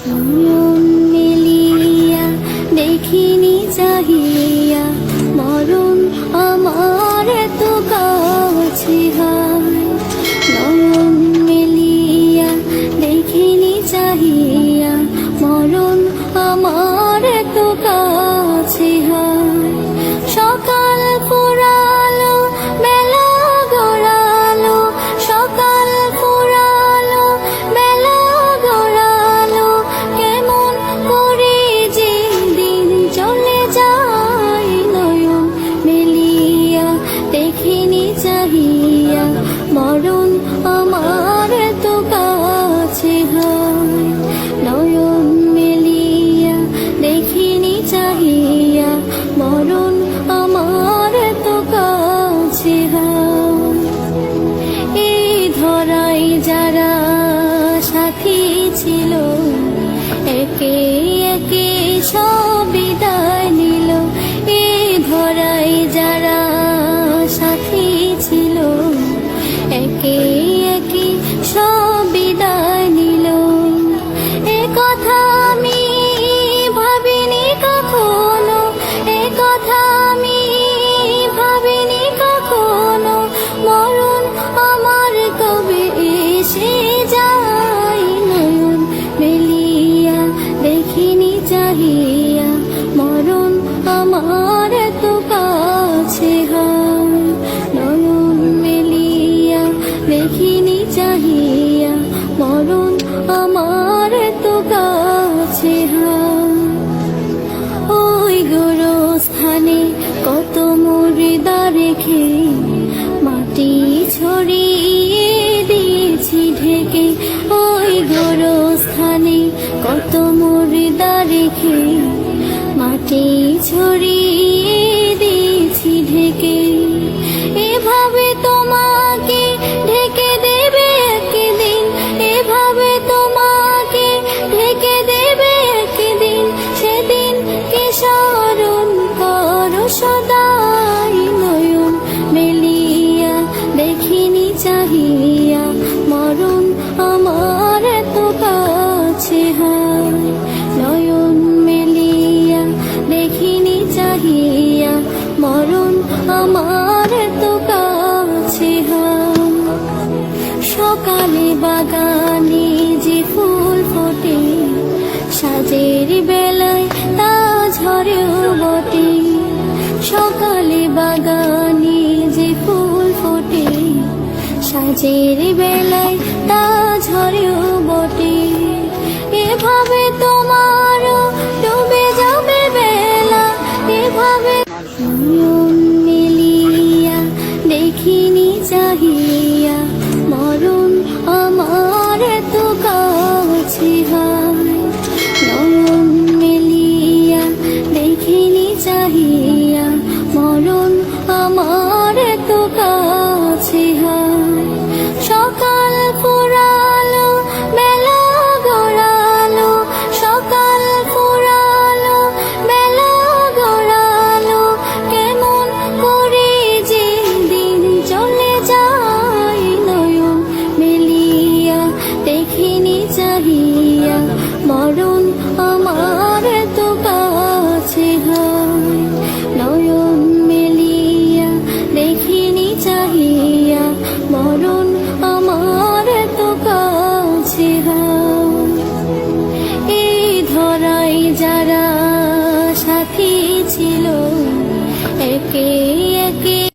নয়ন মেলিয়া দেখিনি চাহিয়া মরণ আমার এত কাছে হায়। নয়ন মেলিয়া দেখিনি চাহিয়া মরণ আমার এত কাছে হায়। সকাল ফুরালো বেলা গড়ালো, সকাল ফুরালো বেলা গড়ালো, কেমন করে যে দিন চলে যায়। নয়ন মেলিয়া দেখিনি চাহিয়া মরণ আমার এত কাছে হায়। নয়ন মেলিয়া দেখিনি চাহিয়া মরণ আমার এত কাছে হায়। এই ধরাই যারা সাথী ছিল, একে একে সব বিদায় নিল। এই ধরাই যারা সাথী ছিল, একে একে সব বিদায় নিল। এ কথা আমি ভাবিনি কখনো, এ কথা আমি ভাবিনি কখনো, মরণ আমার কবে এসে যায়। নয়ন মেলিয়া দেখিনি চাহিয়া মরণ আমার এত কাছে হায়। নয়ন মেলিয়া দেখিনি চাহিয়া মরণ আমার এত কাছে হায়। ওই গোরস্থানে কত মুর্দা রেখে মাটি ছড়িয়ে দিয়েছি ঢেকে। ওই গোরস্থানে কত মুর্দা রেখে মাটি ছড়িয়ে দিয়েছি ঢেকে। এভাবে তোমাকে ঢেকে দেবে একদিন, এভাবে তোমাকে ঢেকে দেবে একদিন, সেদিন কে স্মরণ করো সদাই। নয়ন মেলিয়া দেখিনি চাহিয়া মরণ আমার এত কাছে হায়। নয়ন মেলিয়া দেখিনি চাহিয়া মরণ আমার এত কাছে হায়। সকালে বাগানে যে ফুল ফোটে, সাজের বেলায় তা ঝরেও বটে। সকালে বাগানে যে ফুল ফোটে, সাজের বেলায় তা ঝরেও বটে। এভাবে তোমারও ডুবে যাবে বেলা, এভাবে। নয়ন মেলিয়া দেখিনি চাহিয়া মরণ আমার এত কাছে হায়। নয়ন মেলিয়া দেখিনি চাহিয়া মরণ আমার এত কাছে হায়। সকাল ফুরালো বেলা গড়ালো, সকাল ফুরালো বেলা গড়ালো, কেমন করে যে দিন চলে যায়। নয়ন মেলিয়া দেখিনি চাহিয়া মরণ আমার এত কাছে হায়। নয়ন মেলিয়া দেখিনি চাহিয়া মরণ আমার এত কাছে হায়। এই ধরাই যারা সাথী ছিল,